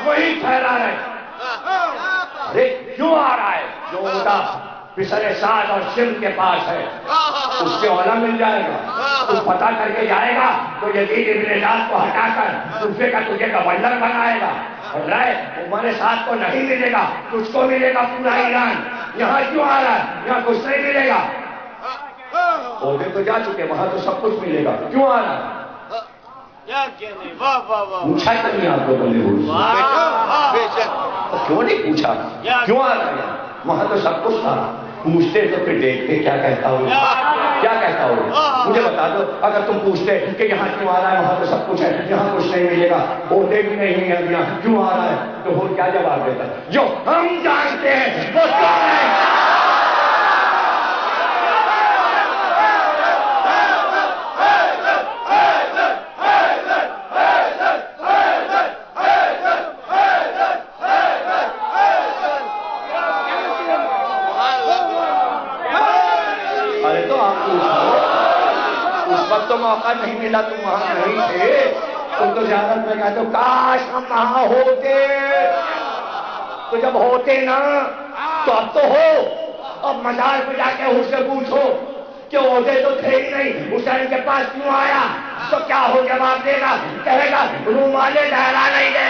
وہی ٹھہرا رہے. ارے کیوں آ رہا ہے؟ جو عہدہ پسر سعد اور شرک کے پاس ہے اس کے اولا مل جائے گا. تو پتہ کر کے جائے گا تو یزید ابن زیاد کو ہٹا کر دوسرے کا تجھے گورنر بنائے گا. اور رائے عمر سعد کو نہیں ملے گا، تجھ کو ملے گا پورا ایران. یہاں کیوں آ رہا ہے؟ یہاں کچھ نہیں ملے گا. عہدے تو جا چکے، وہاں تو سب کچھ ملے گا. کیوں آ رہا ہے؟ پوچھا کہ نہیں آپ کو بندے کیوں نہیں پوچھا کیوں آ رہا ہے؟ وہاں تو سب کچھ تھا. پوچھتے تو پھر دیکھتے کیا کہتا ہوں، کیا کہتا ہوں. مجھے بتا دو، اگر تم پوچھتے کہ یہاں کیوں آ رہا ہے، وہاں تو سب کچھ ہے، یہاں کچھ نہیں ملے گا، عہدے بھی نہیں ہے، یہاں کیوں آ رہا ہے، تو وہ کیا جواب دیتا؟ جو ہم جانتے ہیں وہ کون ہے. تو موقع نہیں ملا، تم وہاں نہیں تھے. تم تو زیارت میں کہتے ہو کاش ہم وہاں ہوتے. تو جب ہوتے نا تو اب تو ہو. اب مزار پہ جا کے اس سے پوچھو کہ عہدے تو تھے ہی نہیں، حسین کے پاس کیوں آیا؟ تو کیا ہو جواب دے گا؟ کہے گا رومالے ڈھہرا نہیں دے.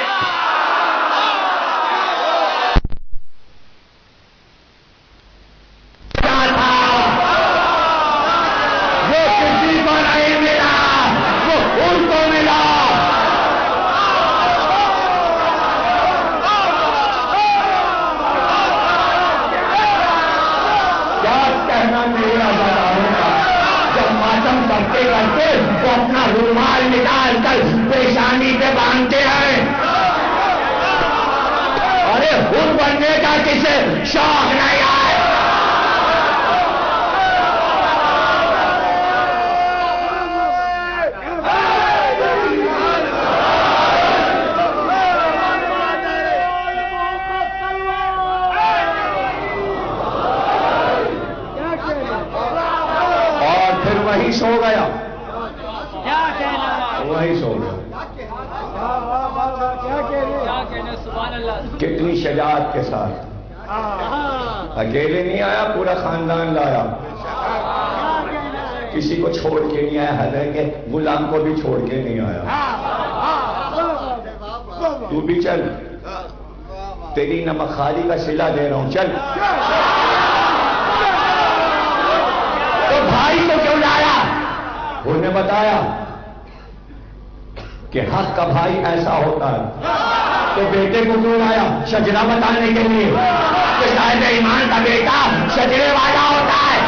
وہ اپنا رومال نکال کر پیشانی پہ باندھتے ہیں. ارے حر بننے کا کسے شوق نہیں آئے؟ اور پھر وہی سو گیا، وہی سو گیا. کتنی شجاعت کے ساتھ، اکیلے نہیں آیا، پورا خاندان لایا. کسی کو چھوڑ کے نہیں آیا، حضرت کے غلام کو بھی چھوڑ کے نہیں آیا. تو بھی چل، تیری نمک خالی کا صلہ دے رہا ہوں، چل. تو بھائی کو کیوں لایا؟ انہوں نے بتایا کہ حق کا بھائی ایسا ہوتا ہے. تو بیٹے کو کیوں لایا؟ شجرا بتانے کے لیے کہ صاحب ایمان کا بیٹا شجرے والا ہوتا ہے.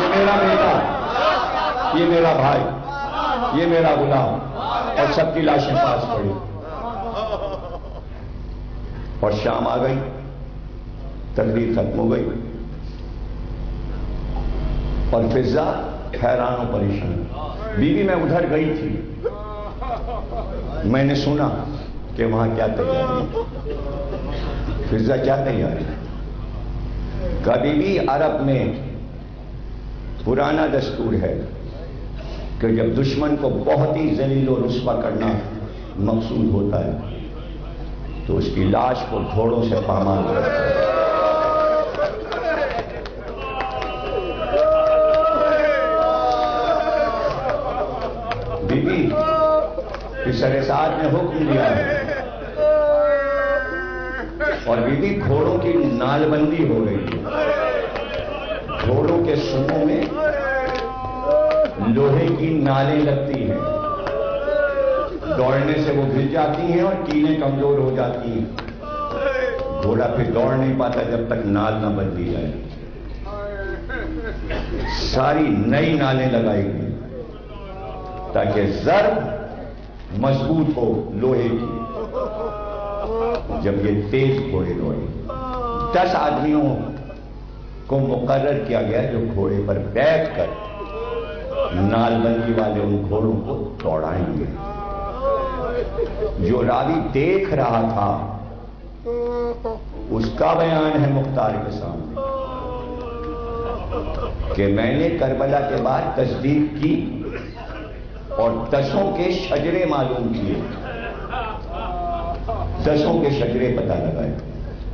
یہ میرا بیٹا، یہ میرا بھائی، یہ میرا غلام. اور سب کی لاشیں پاس پڑی. اور شام آ گئی، تقریر ختم ہو گئی، اور فضا حیران و پریشان. بیوی میں ادھر گئی تھی، میں نے سنا کہ وہاں کیا تیاری، فضا کیا تیاری. کبھی بھی عرب میں پرانا دستور ہے کہ جب دشمن کو بہت ہی ذلیل و رسوا کرنا مقصود ہوتا ہے تو اس کی لاش کو گھوڑوں سے پامال کرتا ہے. بیوی پسر سعد نے حکم دیا ہے اور بیوی گھوڑوں کی نال بندی ہو رہی ہے. گھوڑوں کے سنوں میں لوہے کی نالیں لگتی ہیں، دوڑنے سے وہ گر جاتی ہیں اور کیلیں کمزور ہو جاتی ہیں. گھوڑا پھر دوڑ نہیں پاتا جب تک نال نہ بدلی جائے. ساری نئی نالیں لگائی گئی تاکہ ضرب مضبوط ہو لوہے کی. جب یہ تیز گھوڑے دوڑے، 10 آدمیوں کو مقرر کیا گیا جو گھوڑے پر بیٹھ کر نال بندی والے ان گھوڑوں کو دوڑائیں گے. جو راوی دیکھ رہا تھا اس کا بیان ہے مختار کے سامنے کہ میں نے کربلا کے بعد تصدیق کی اور 10 کے شجرے معلوم کیے. 10 کے شجرے پتہ لگائے.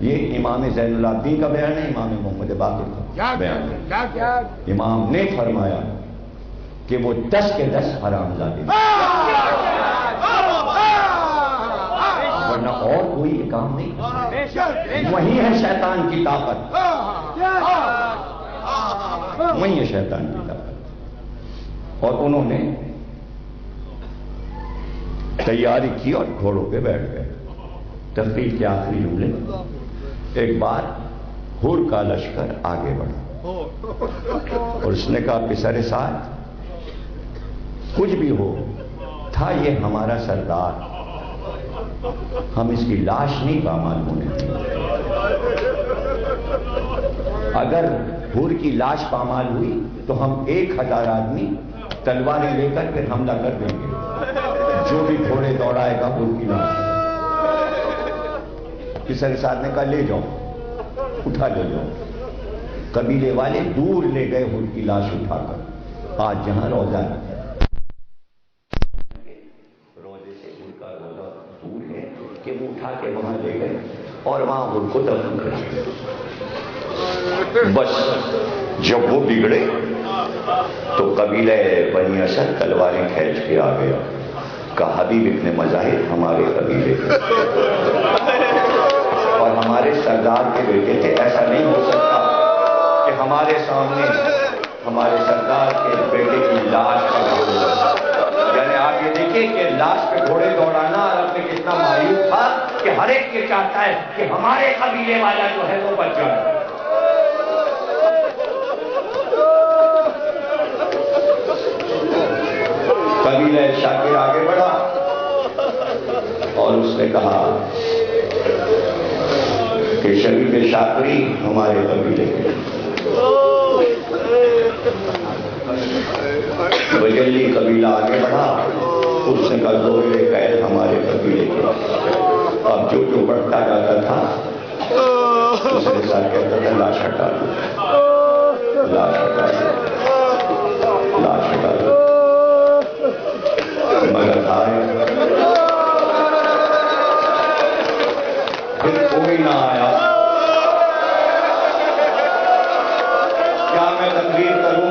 یہ امام زین العابدین کا بیان ہے, امام محمد باقر کا بیان ہے. امام نے فرمایا کہ وہ 10 کے 10 حرامزادے ورنہ اور کوئی کام نہیں. وہی ہے شیطان کی طاقت, وہی ہے شیطان کی طاقت. اور انہوں نے تیاری کی اور گھوڑوں پہ بیٹھ گئے. تقریر کے آخری جملے, ایک بار حور کا لشکر آگے بڑھا اور اس نے کہا پسر سعد کچھ بھی ہو, تھا یہ ہمارا سردار, ہم اس کی لاش نہیں پامال ہونے دیں. اگر حور کی لاش پامال ہوئی تو ہم 1000 آدمی تلواریں لے کر پھر حملہ کر دیں گے. جو بھی گھوڑے دوڑائے گا حور کی لاش. پسر سعد نے کہا لے جاؤ, اٹھا لے جاؤ. قبیلے والے دور لے گئے حور کی لاش اٹھا کر. آج جہاں روزہ کہ وہ اٹھا کے وہاں لے گئے اور وہاں ان کو دفن کر دیا. بس جب وہ بگڑے تو قبیلہ بنی اسد تلواریں کھینچ کے آ گیا. کہا حبیب ابن مظاہر ہمارے قبیلے اور ہمارے سردار کے بیٹے تھے, ایسا نہیں ہو سکتا کہ ہمارے سامنے ہمارے سردار کے بیٹے کی لاش کا. یعنی آپ یہ دیکھیں کہ لاش پہ گھوڑے دوڑانا عرب میں کتنا مایوس تھا کہ ہر ایک یہ چاہتا ہے کہ ہمارے قبیلے والا جو ہے وہ بچ جائے. قبیلہ شاکر آگے بڑھا اور اس نے کہا کہ شریف شاکری ہمارے قبیلے کے. وجلی قبیلہ آگے بڑھا, اس نے کہا زہر قید ہمارے قبیلے کے. اب جو بڑھتا جاتا تھا اس کے ساتھ کہتا تھا لاش ہٹا دو, لاش ہٹا دو, لاش ہٹا دو. مگر آئے پھر کوئی نہ آیا. کیا میں تقریر کروں؟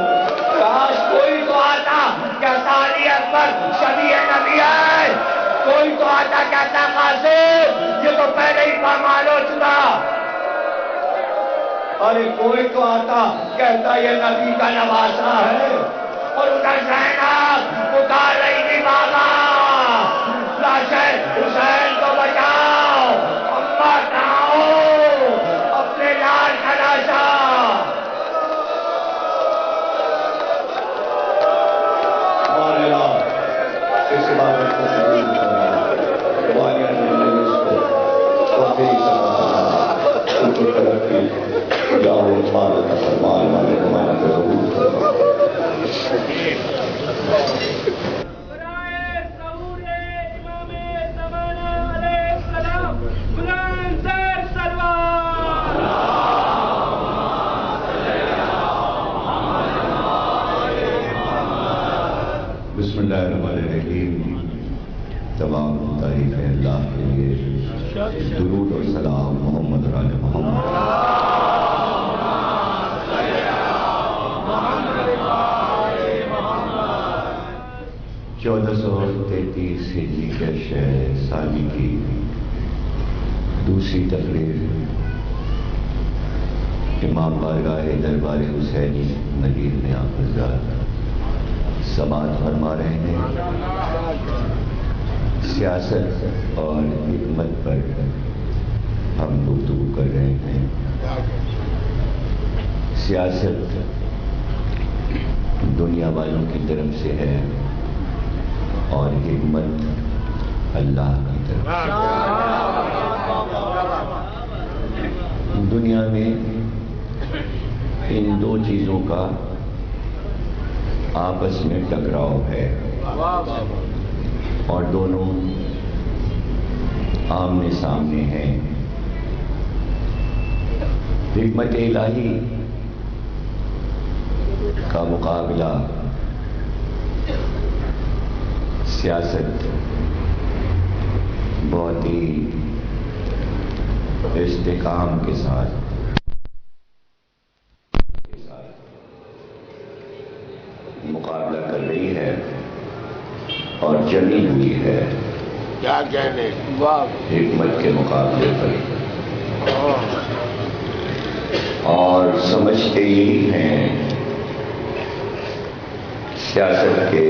کاش کوئی تو آتا کہتا علی اکبر شبیہ نبی ہے. کوئی تو آتا کہتا قاسم یہ تو پہلے ہی پامال ہو چکا. ارے کوئی تو آتا کہتا یہ نبی کا نواسا ہے. اور ادھر زینب پکار رہی تھی بابا لاشے حسین کو بچاؤ, اماں کہاں ہو, اپنے لال کا لاشا. ہمارے لال اس عبادت کو قبول کرنا, والیاں نے اس کو وقتی سمجھا ان کی ترقی جاؤ عبادت کا فرمان والے ہمارا ضرور کرنا. بسم اللہ الرحمن الرحیم. تمام تعریف ہے اللہ کے لیے. درود اور سلام محمد اور آل محمد. 1433 ہجری کے شہر سالی کی دوسری تقریر امام بارگاہ دربار حسینی نگیر میں آپ حضرات سماعت فرما رہے ہیں. سیاست اور حکمت پر ہم گفتگو کر رہے ہیں. سیاست دنیا والوں کی طرف سے ہے اور حکمت اللہ کی طرف سے. دنیا میں ان دو چیزوں کا آپس میں ٹکراؤ ہے اور دونوں آمنے سامنے ہیں. حکمت الہی کا مقابلہ سیاست بہت بہت ہی استحکام کے ساتھ مقابلہ کر رہی ہے اور جمی ہوئی ہے کیا کہنے حکمت کے مقابلے پر، اور سمجھتے یہی ہیں سیاست کے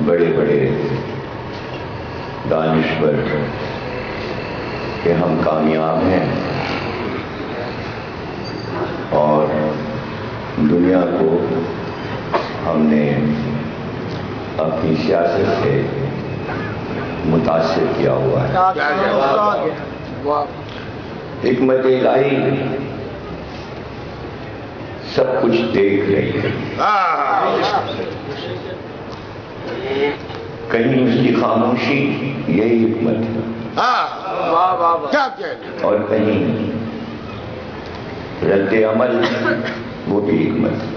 بڑے بڑے دانشور کہ ہم کامیاب ہیں اور دنیا کو ہم نے اپنی سیاست سے متاثر کیا ہوا ہے۔ حکمت الہی سب کچھ دیکھ رہی ہے، کہیں اس کی خاموشی یہی حکمت ہے اور کہیں رد عمل وہ بھی حکمت ہے۔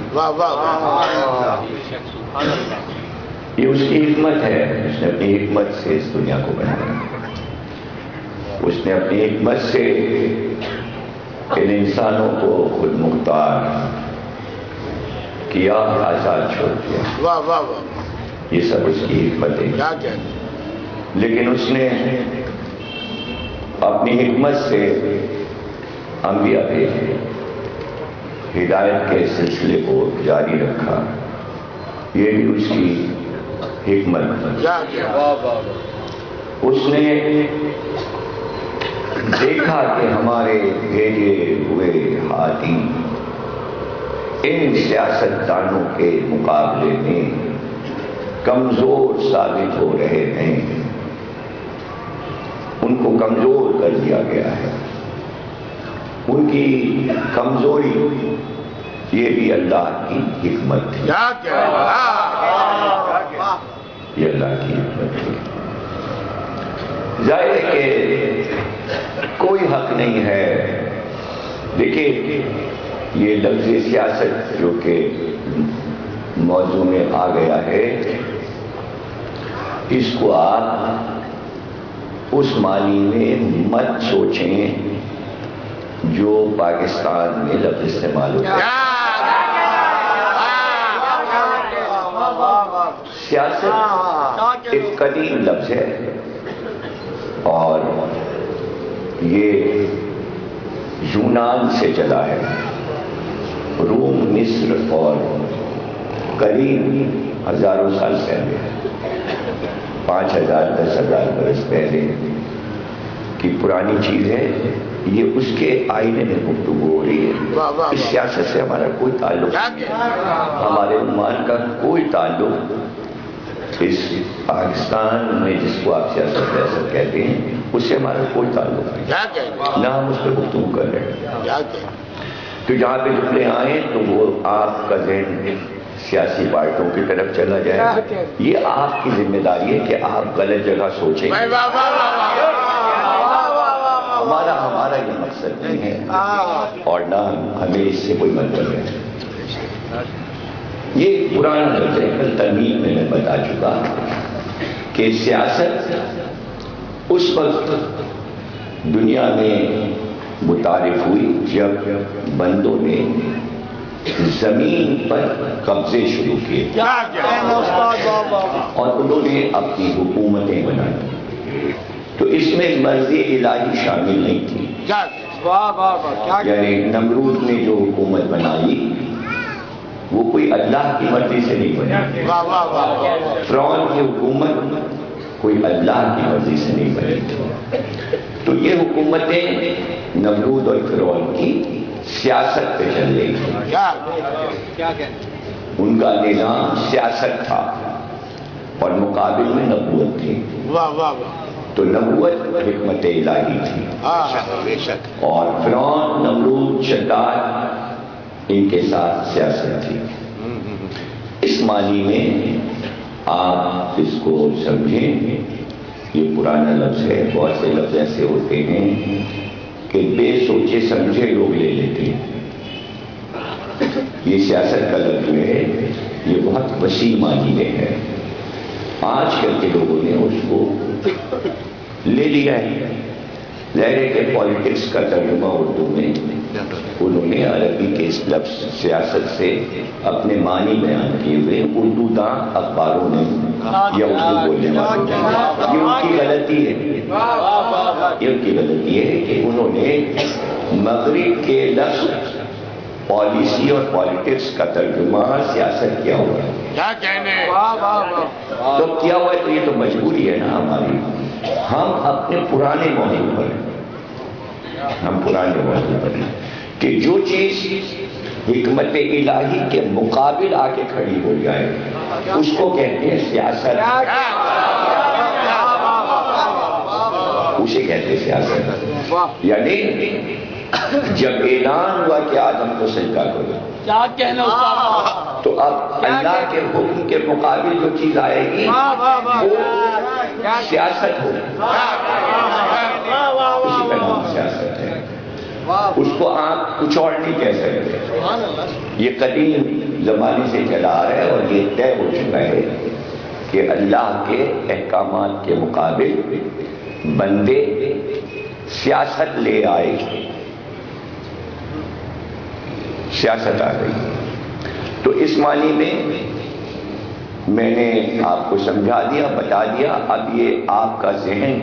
یہ اس کی حکمت ہے، اس نے اپنی حکمت سے اس دنیا کو بنایا، اس نے اپنی حکمت سے ان انسانوں کو خود مختار کیا، آزاد چھوڑ دیا۔ یہ سب اس کی حکمت ہے، لیکن اس نے اپنی حکمت سے انبیاء بھیجے، ہدایت کے سلسلے کو جاری رکھا، یہ بھی اس کی حکمت۔ اس نے دیکھا کہ ہمارے بھیجے ہوئے ہادی ان سیاستدانوں کے مقابلے میں کمزور ثابت ہو رہے ہیں، ان کو کمزور کر دیا گیا ہے۔ ان کی کمزوری یہ بھی اللہ کی حکمت ہے، یہ اللہ کی حکمت ہے۔ ظاہر ہے کہ کوئی حق نہیں ہے، دیکھیے یہ لفظ سیاست جو کہ موضوع میں آ گیا ہے، اس کو آپ اس معنی میں مت سوچیں جو پاکستان میں لفظ استعمال ہوتا ہے۔ سیاست ایک قدیم لفظ ہے اور یہ یونان سے چلا ہے، روم، مصر اور قریب ہزاروں سال پہلے، 5000 10,000 برس پہلے کی پرانی چیز ہے۔ یہ اس کے آئینے میں گفتگو ہو رہی ہے، اس سیاست سے ہمارا کوئی تعلق نہیں، ہمارے عمان کا کوئی تعلق اس پاکستان میں جس کو آپ سیاست کہتے ہیں اس سے ہمارا کوئی تعلق نہیں، نہ ہم اس پہ گفتگو کر رہے ہیں۔ تو جہاں پہ جملے آئیں تو وہ آپ کا ذہن سیاسی پارٹیوں کی طرف چلا جائے، یہ آپ کی ذمہ داری ہے کہ آپ غلط جگہ سوچیں۔ ہمارا یہ مقصد نہیں ہے اور نہ ہمیں اس سے کوئی مطلب ہے۔ یہ پرانا لفظ ہے، کل ترمیم میں بتا چکا کہ سیاست اس وقت دنیا میں متعارف ہوئی جب بندوں نے زمین پر قبضے شروع کیے اور انہوں نے اپنی حکومتیں بنائی، تو اس میں مرضی الہی شامل نہیں تھی۔ یعنی نمرود نے جو حکومت بنائی وہ کوئی اللہ کی مرضی سے نہیں بنی، فرعون کی حکومت کوئی اللہ کی مرضی سے نہیں بنی تھی۔ تو یہ حکومتیں نمرود اور فرعون کی سیاست پہ چل رہی تھی، ان کا نظام سیاست تھا اور مقابل میں نبوت تھی، تو نبوت حکمت الہی تھی اور فرعون، نمرود، شداد ان کے ساتھ سیاست تھی۔ اس معنی میں آپ اس کو سمجھیں، یہ پرانا لفظ ہے، بہت سے لفظ ایسے ہوتے ہیں کہ بے سوچے سمجھے لوگ لے لیتے ہیں۔ یہ سیاست کا لفظ ہے، یہ بہت وسیع معنی میں ہے، آج کل کے لوگوں نے اس کو لے لیا ہے. ظاہر کے پالیٹکس کا ترجمہ اردو میں انہوں نے عربی کے اس لفظ سیاست سے اپنے معنی بیان کیے ہوئے اردو داں اخباروں نے یا اردو بولنے والوں نے. یہ ان کی غلطی ہے. یہ ان کی غلطی ہے کہ انہوں نے مغرب کے لفظ پالیسی اور پالیٹکس کا ترجمہ سیاست کیا ہوا ہے. کیا کہنے تو کیا ہوا ہے تو یہ تو مجبوری ہے نا ہماری. ہم اپنے پرانے موضوع پر ہیں کہ جو چیز حکمت الہی کے مقابل آ کے کھڑی ہو جائے اس کو کہتے ہیں سیاست. اسے کہتے ہیں سیاست. یعنی جب اعلان ہوا کہ آدم کو سجدہ کرو کیا کہنا تو اب اللہ کے حکم کے مقابل جو چیز آئے گی وہ سیاست ہوگی. اسی کا نام سیاست ہے. اس کو آپ کچھ اور نہیں کہہ سکتے. یہ قدیم زمانے سے چلا آ رہا ہے اور یہ طے ہو چکا ہے کہ اللہ کے احکامات کے مقابل بندے سیاست لے آئے. سیاست آ گئی. تو اس معنی میں نے آپ کو سمجھا دیا, بتا دیا. اب یہ آپ کا ذہن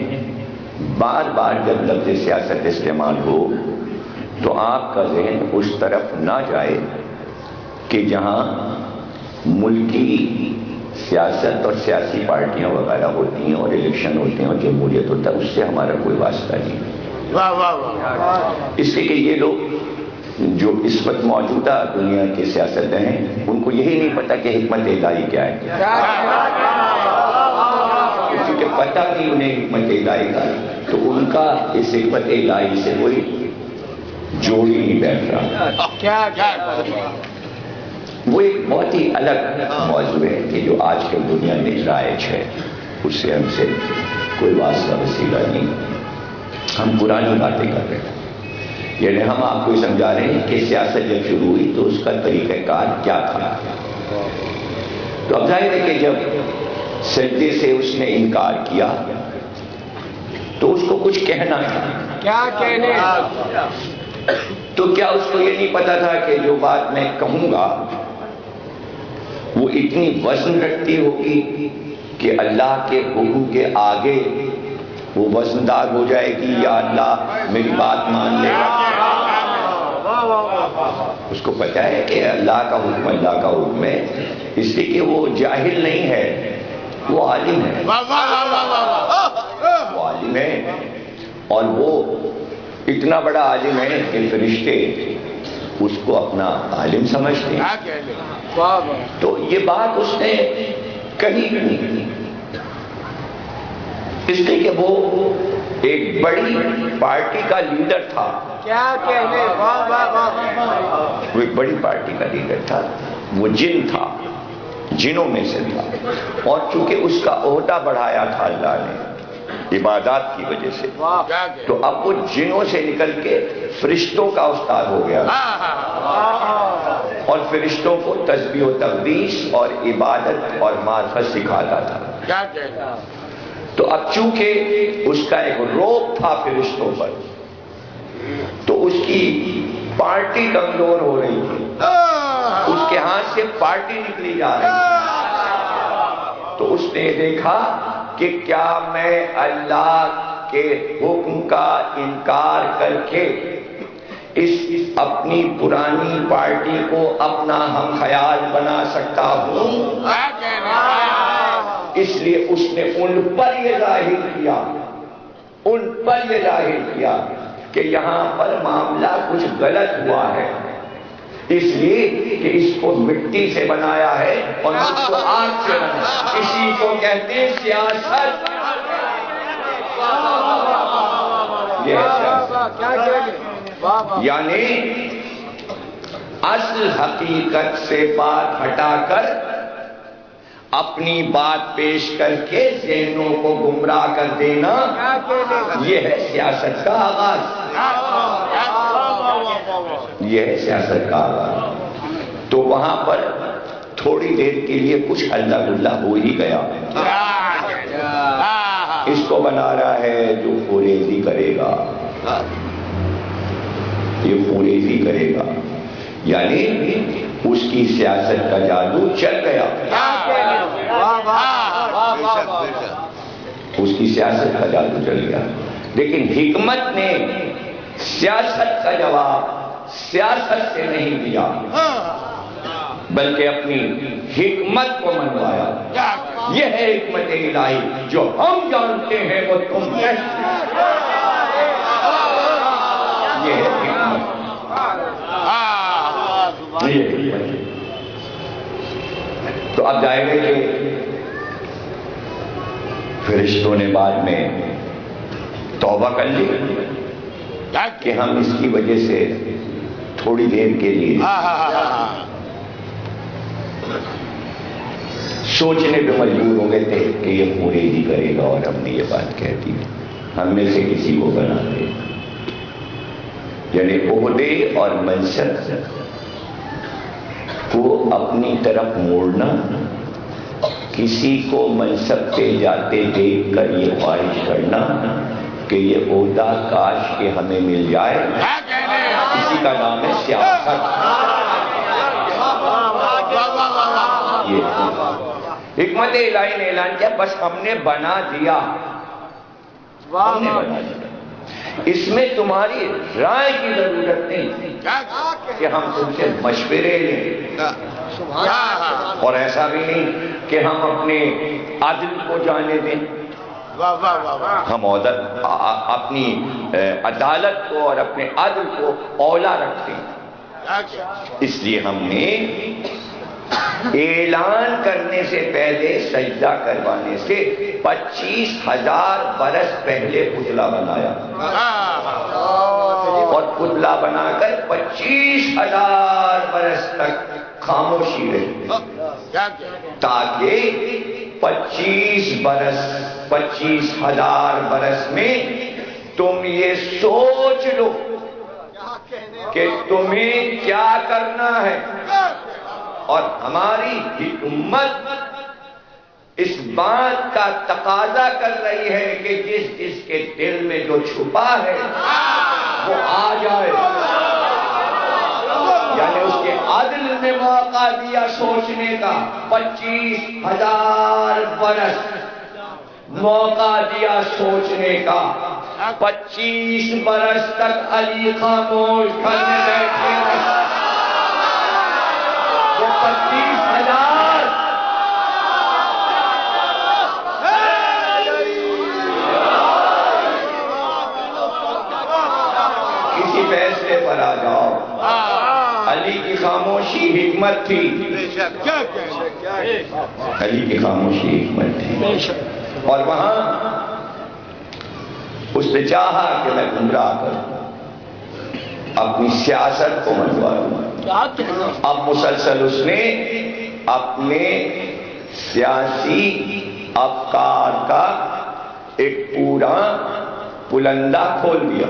بار بار جب لفظ سیاست استعمال ہو تو آپ کا ذہن اس طرف نہ جائے کہ جہاں ملکی سیاست اور سیاسی پارٹیاں وغیرہ ہوتی ہیں اور الیکشن ہوتے ہیں اور جمہوریت ہوتا ہے. اس سے ہمارا کوئی واسطہ نہیں. اس لیے کہ یہ لوگ جو اس وقت موجودہ دنیا کے سیاستیں ہیں ان کو یہی نہیں پتا کہ حکمت الہی کیا ہے. کیونکہ پتہ نہیں انہیں حکمت الہی کا, تو ان کا اس حکمت الہی سے کوئی جوڑ ہی نہیں بیٹھ رہا. وہ ایک بہت ہی الگ موضوع ہے کہ جو آج کل دنیا میں رائج ہے, اس سے ہم سے کوئی واسطہ وسیلہ نہیں. ہم پرانی باتیں کر رہے ہیں. یعنی ہم آپ کو سمجھا رہے ہیں کہ سیاست جب شروع ہوئی تو اس کا طریقہ کار کیا تھا. تو اب ظاہر ہے کہ جب سجدے سے اس نے انکار کیا تو اس کو کچھ کہنا تھا. کیا کہنے تو کیا اس کو یہ نہیں پتا تھا کہ جو بات میں کہوں گا وہ اتنی وزن رکھتی ہوگی کہ اللہ کے حکم کے آگے وہ وزندار ہو جائے گی یا اللہ میری بات مان لے گا. اس کو پتا ہے کہ اللہ کا حکم اللہ کا حکم ہے, اس لیے کہ وہ جاہل نہیں ہے, وہ عالم ہے. وہ عالم ہے اور وہ اتنا بڑا عالم ہے کہ فرشتے اس کو اپنا عالم سمجھتے ہیں. تو یہ بات اس نے کہی نہیں اس لیے کہ وہ ایک بڑی پارٹی کا لیڈر تھا. کیا کہنے وہ ایک بڑی پارٹی کا لیڈر تھا. وہ جن تھا, جنوں میں سے تھا, اور چونکہ اس کا عہدہ بڑھایا تھا اللہ نے عبادات کی وجہ سے, تو اب وہ جنوں سے نکل کے فرشتوں کا استاد ہو گیا اور فرشتوں کو تسبیح و تقدیس اور عبادت اور معرفت سکھاتا تھا. تو اب چونکہ اس کا ایک روب تھا فرشتوں پر, تو اس کی پارٹی کمزور ہو رہی تھی, اس کے ہاتھ سے پارٹی نکلی جا رہی تھی. تو اس نے دیکھا کہ کیا میں اللہ کے حکم کا انکار کر کے اس اپنی پرانی پارٹی کو اپنا ہم خیال بنا سکتا ہوں. اس لیے اس نے ان پر یہ ظاہر کیا کہ یہاں پر معاملہ کچھ غلط ہوا ہے, اس لیے کہ اس کو مٹی سے بنایا ہے اور اس کو آگ سے بنایا. اسی کو کہتے ہیں سیاست. یہ ہے سیاست. یعنی اصل حقیقت سے بات ہٹا کر اپنی بات پیش کر کے ذہنوں کو گمراہ کر دینا, یہ ہے سیاست کا آغاز. یہ ہے سیاست کا آغاز. تو وہاں پر تھوڑی دیر کے لیے کچھ ہلا گلا ہو ہی گیا, اس کو بنا رہا ہے جو خوریزی کرے گا، یہ خوریزی کرے گا، یعنی اس کی سیاست کا جادو چل گیا، اس کی سیاست کا جادو چل گیا۔ لیکن حکمت نے سیاست کا جواب سیاست سے نہیں دیا، بلکہ اپنی حکمت کو منوایا۔ یہ ہے حکمت الہی، جو ہم جانتے ہیں وہ تم نہیں۔ یہ ہے حکمت، یہ حکمت۔ تو اب ظاہر ہے کہ فرشتوں نے بعد میں توبہ کر لی کہ ہم اس کی وجہ سے تھوڑی دیر کے لیے سوچنے پہ مجبور ہو گئے تھے کہ یہ خوریزی کرے گا، اور ہم نے یہ بات کہہ دی ہم میں سے کسی کو بنا دے، یعنی عہدے اور منصب کو اپنی طرف موڑنا، کسی کو منصب پہ جاتے دیکھ کر یہ خواہش کرنا کہ یہ عہدہ کاش کہ ہمیں مل جائے، اسی کا نام ہے سیاست۔ حکمت الہی نے اعلان کیا بس ہم نے بنا دیا، ہم نے بنا دیا، اس میں تمہاری رائے کی ضرورت نہیں کہ ہم تم سے مشورے لیں، اور ایسا بھی نہیں کہ ہم اپنے عدل کو جانے دیں، ہم اپنی عدالت کو اور اپنے عدل کو اولا رکھتے ہیں۔ اس لیے ہم نے اعلان کرنے سے پہلے سجدہ کروانے سے 25,000 برس پہلے پتلا بنایا، اور پتلا بنا کر 25,000 برس تک خاموشی رہی، تاکہ 25,000 برس میں تم یہ سوچ لو کہ تمہیں کیا کرنا ہے، اور ہماری حکمت اس بات کا تقاضا کر رہی ہے کہ جس جس کے دل میں جو چھپا ہے وہ آ جائے، یعنی اس کے عدل نے موقع دیا سوچنے کا، 25,000 برس موقع دیا سوچنے کا، 25 برس تک علی خاموش گھر میں بیٹھے رہے، وہ 25,000 کسی فیصلے پر آ جاؤ۔ علی کی خاموشی حکمت تھی، علی کی خاموشی حکمت تھی، اور وہاں اس نے چاہا کہ میں گمراہ کروں، اپنی سیاست کو منوا دوں۔ اب مسلسل اس نے اپنے سیاسی افکار کا ایک پورا بلندہ کھول دیا،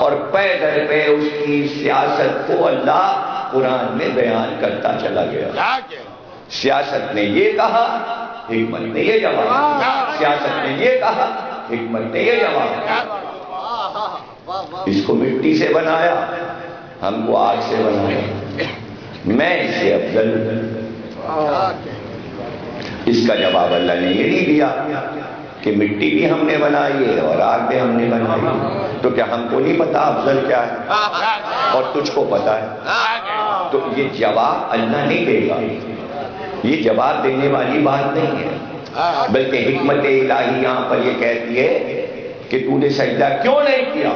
اور پے در پہ اس کی سیاست کو اللہ قرآن میں بیان کرتا چلا گیا۔ سیاست نے یہ کہا، حکمت نے یہ جواب، سیاست نے یہ کہا، حکمت نے یہ جواب۔ اس کو مٹی سے بنایا، ہم کو آگ سے بنایا، میں اس سے افضل ہوں۔ اس کا جواب اللہ نے یہ نہیں دیا کہ مٹی بھی ہم نے بنائی ہے اور آگ بھی ہم نے بنائی ہے، تو کیا ہم کو نہیں پتا افضل کیا ہے اور تجھ کو پتا ہے؟ تو یہ جواب اللہ نہیں دے گا، یہ جواب دینے والی بات نہیں ہے، بلکہ حکمت الہی یہاں پر یہ کہتی ہے کہ تو نے سجدہ کیوں نہیں کیا؟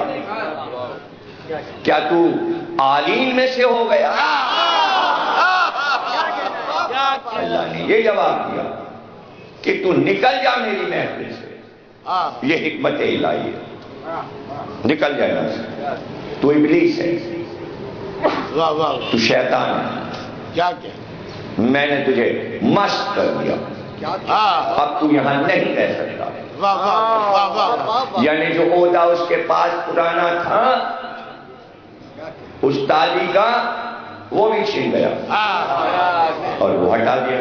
کیا تو عالین میں سے ہو گیا؟ اللہ نے یہ جواب دیا کہ تو نکل جا میری محفل سے، یہ حکمت الہی ہے، نکل جا یہاں سے، تو ابلیس ہے، تو شیطان ہے، میں نے تجھے مست کر دیا، اب تو یہاں نہیں رہ سکتا۔ یعنی جو عہدہ اس کے پاس پرانا تھا استادی کا، وہ بھی چھن گیا اور وہ ہٹا دیا،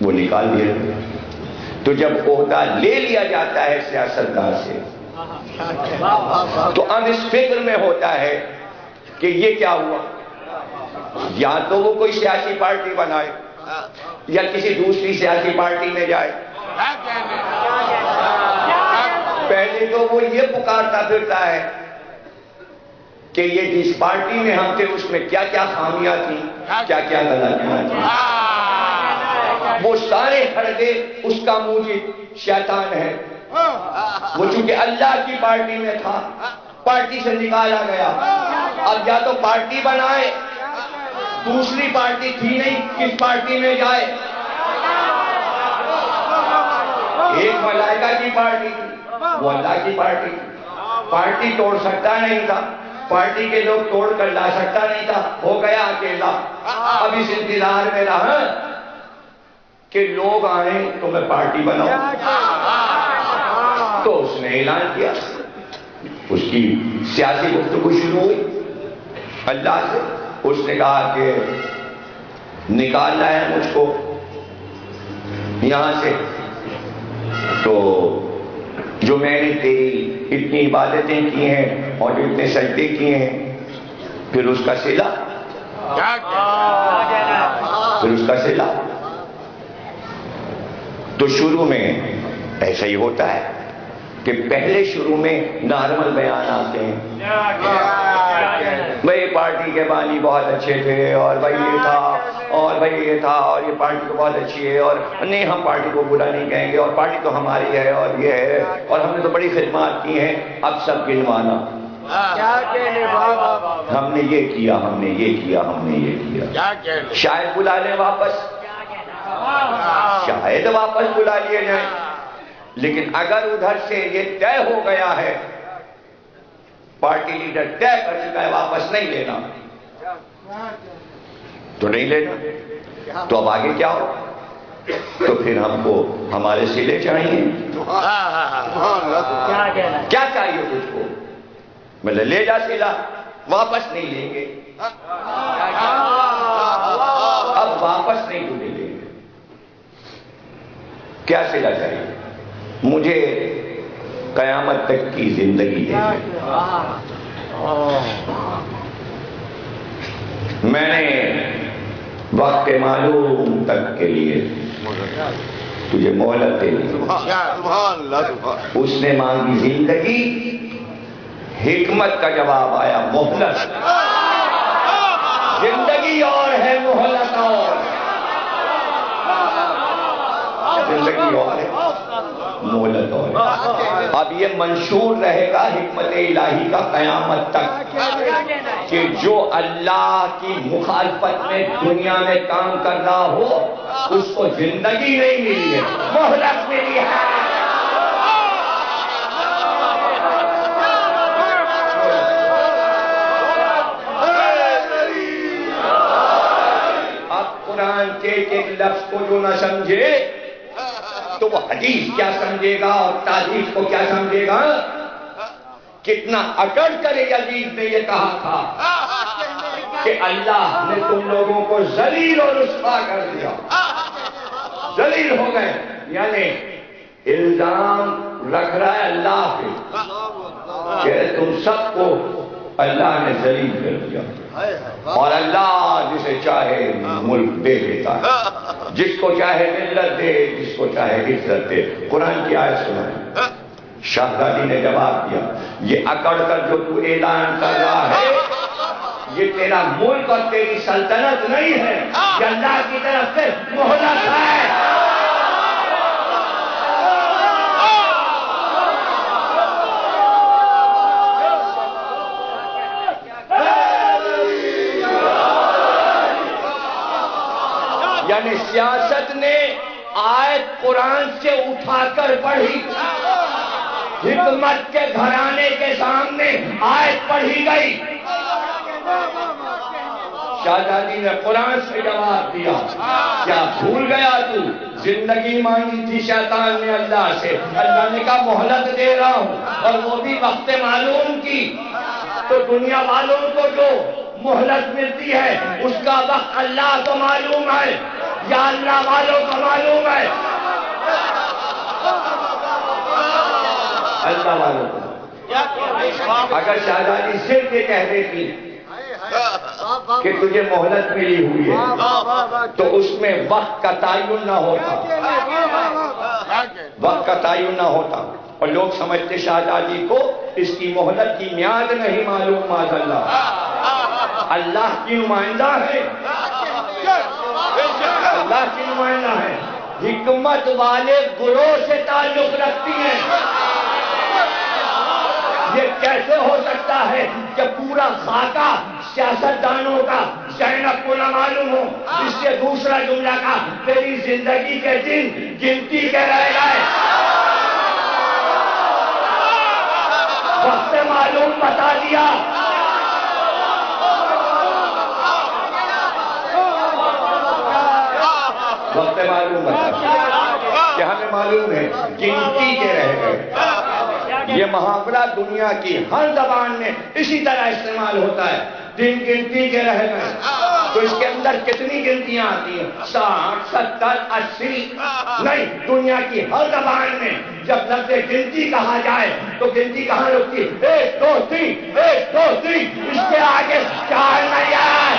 وہ نکال دیا۔ تو جب عہدہ لے لیا جاتا ہے سیاستدان سے تو اب اس فکر میں ہوتا ہے کہ یہ کیا ہوا، یا تو وہ کوئی سیاسی پارٹی بنائے یا کسی دوسری سیاسی پارٹی میں جائے۔ پہلے تو وہ یہ پکارتا پھرتا ہے کہ یہ جس پارٹی میں ہم تھے اس میں کیا کیا خامیاں تھیں، کیا کیا غلطیاں تھیں۔ وہ سارے حرکے اس کا موجب شیطان ہے۔ وہ چونکہ اللہ کی پارٹی میں تھا، پارٹی سے نکالا گیا، اب یا تو پارٹی بنائے، دوسری پارٹی تھی نہیں، کس پارٹی میں جائے؟ ایک ملائکہ کی پارٹی تھی، وہ اللہ کی پارٹی تھی، پارٹی توڑ سکتا نہیں تھا، پارٹی کے لوگ توڑ کر لا سکتا نہیں تھا، ہو گیا اکیلا۔ اب اس انتظار میں رہا کہ لوگ آئیں تو میں پارٹی بناؤں، تو اس نے اعلان کیا، اس کی سیاسی گفتگو شروع ہوئی اللہ سے۔ اس نے کہا کہ نکالنا ہے مجھ کو یہاں سے، تو جو میں نے تیری اتنی عبادتیں کی ہیں اور جو اتنے سجدے کیے ہیں، پھر اس کا صلہ، پھر اس کا صلہ۔ تو شروع میں ایسا ہی ہوتا ہے کہ پہلے شروع میں نارمل بیان آتے ہیں، بھائی پارٹی کے بانی بہت اچھے تھے، اور بھائی یہ تھا، اور بھائی یہ تھا، اور یہ پارٹی تو بہت اچھی ہے، اور نہیں ہم پارٹی کو برا نہیں کہیں گے، اور پارٹی تو ہماری ہے، اور یہ ہے، اور ہم نے تو بڑی خدمات کی ہیں۔ اب سب گنوانا، ہم نے یہ کیا، ہم نے یہ کیا، ہم نے یہ کیا۔ شاید بلا لیں واپس، شاید واپس بلا لیے جائیں، لیکن اگر ادھر سے یہ طے ہو گیا ہے، پارٹی لیڈر طے کر چکا ہے واپس نہیں لینا، تو نہیں لینا، تو اب آگے کیا ہو؟ تو پھر ہم کو ہمارے صلے چاہیے۔ کیا چاہیے تجھ کو؟ مطلب لے جا صلہ، واپس نہیں لیں گے، اب واپس نہیں تو لیں گے۔ کیا صلہ چاہیے؟ مجھے قیامت تک کی زندگی ہے، میں نے وقت معلوم تک کے لیے تجھے مہلت دے دی۔ اس نے مانگی زندگی، حکمت کا جواب آیا مہلت۔ زندگی اور ہے، مہلت اور، زندگی اور ہے، مہلت اور ہے۔ اب یہ منشور رہے گا حکمت الہی کا قیامت تک کہ جو اللہ کی مخالفت میں دنیا میں کام کر رہا ہو اس کو زندگی نہیں ملی ہے، مہلت ملی ہے۔ اب قرآن کے ایک لفظ کو جو نہ سمجھے تو وہ حدیث کیا سمجھے گا اور تحدیث کو کیا سمجھے گا؟ کتنا اکڑ کر یزید نے یہ کہا تھا کہ اللہ نے تم لوگوں کو ذلیل اور رسوا کر دیا، ذلیل ہو گئے، یعنی الزام رکھ رہا ہے اللہ پہ کہ تم سب کو اللہ نے ذلیل کر دیا، اور اللہ جسے چاہے ملک دے دیتا ہے، جس کو چاہے ملت دے، جس کو چاہے عزت دے۔ قرآن کی آیت سنائیں۔ شہزادی نے جواب دیا، یہ اکڑ کر جو تو اعلان کر رہا ہے یہ تیرا ملک اور تیری سلطنت نہیں ہے، یہ اللہ کی طرف سے مہلت ہے۔ یعنی سیاست نے آیت قرآن سے اٹھا کر پڑھی، حکمت کے گھرانے کے سامنے آیت پڑھی گئی، شہزادی نے قرآن سے جواب دیا، کیا بھول گیا تو زندگی مانگی تھی شیطان نے اللہ سے، اللہ نے کہا مہلت دے رہا ہوں، اور وہ بھی وقت معلوم کی، تو دنیا والوں کو جو مہلت ملتی ہے اس کا وقت اللہ کو معلوم ہے یا اللہ والوں کو معلوم ہے؟ اللہ والوں کو اگر شہزادی صرف یہ کہہ دیتی کہ تجھے مہلت ملی ہوئی ہے تو اس میں وقت کا تعین نہ ہوتا، وقت کا تعین نہ ہوتا، اور لوگ سمجھتے شہزادی کو اس کی مہلت کی میعاد نہیں معلوم، معاذ اللہ، اللہ کی نمائندہ ہے، اللہ کی نمائندہ ہے، حکمت والے گروہ سے تعلق رکھتی ہیں۔ یہ کیسے ہو سکتا ہے کہ پورا خاکہ سیاستدانوں کا زینب کو نہ معلوم ہو؟ اس سے دوسرا جملہ کا تیری زندگی کے دن گنتی کے رہ گئے، وقت معلوم بتا دیا، وقت معلوم بتا دیا کہ ہمیں معلوم ہے گنتی کے رہ گئے۔ یہ محاورہ دنیا کی ہر زبان میں اسی طرح استعمال ہوتا ہے، دن گنتی کے رہ گئے، تو اس کے اندر کتنی گنتیاں آتی ہیں؟ 60، 70، 80 نہیں، دنیا کی ہر زبان میں جب لفظ گنتی کہا جائے تو گنتی کہاں رکتی؟ 1 2 3، 1 2 3، اس کے آگے 4 نہیں آئے۔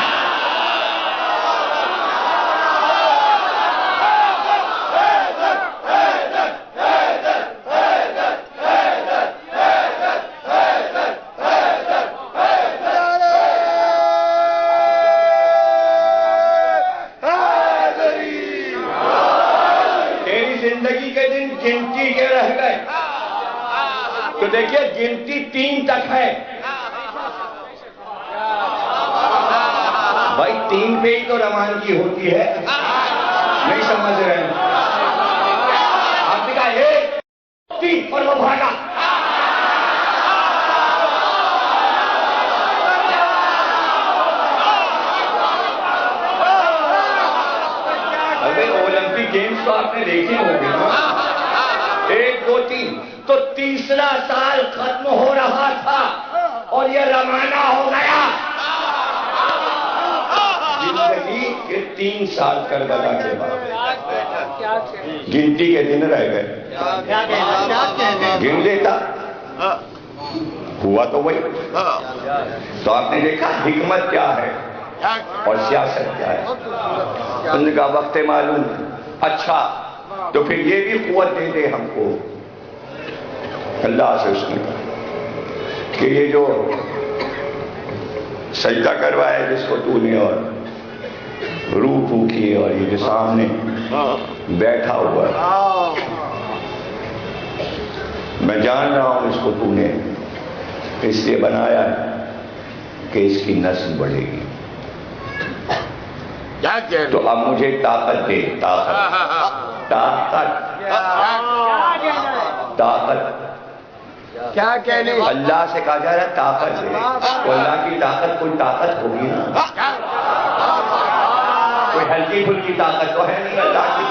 زندگی کے دن گنتی کے رہ گئے، تو دیکھیے گنتی 3 تک ہے، بھائی 3 پہ ہی تو روانگی ہوتی ہے، نہیں سمجھ رہے ہیں؟ آپ نے کہا 1 3 اور وہ بھاگا، اولمپک گیمز تو آپ نے دیکھے ہوں گے نا، 1 2 3، تو تیسرا سال ختم ہو رہا تھا اور یہ روانہ ہو گیا، زندگی کے 3 سال کربلا کے بعد گنتی کے دن رہ گئے، گن لیتا ہوا تو وہی، تو آپ نے دیکھا حکمت کیا ہے اور سیاست کیا ہے، ان کا وقت معلوم، اچھا تو پھر یہ بھی قوت دے دے ہم کو، اللہ سے اس نے کہا کہ یہ جو سجدہ کروایا جس کو تو نے اور روح پھونکی اور یہ جو سامنے بیٹھا ہوا ہے، میں جان رہا ہوں اس کو تو نے اس لیے بنایا ہے کہ اس کی نسل بڑھے گی، تو اب مجھے طاقت دے، طاقت طاقت طاقت کیا کہنے؟ اللہ سے کہا جا رہا ہے طاقت دے، تو اللہ کی طاقت کوئی طاقت ہوگی نا، کوئی ہلکی پھلکی طاقت تو ہے نہیں اللہ کی،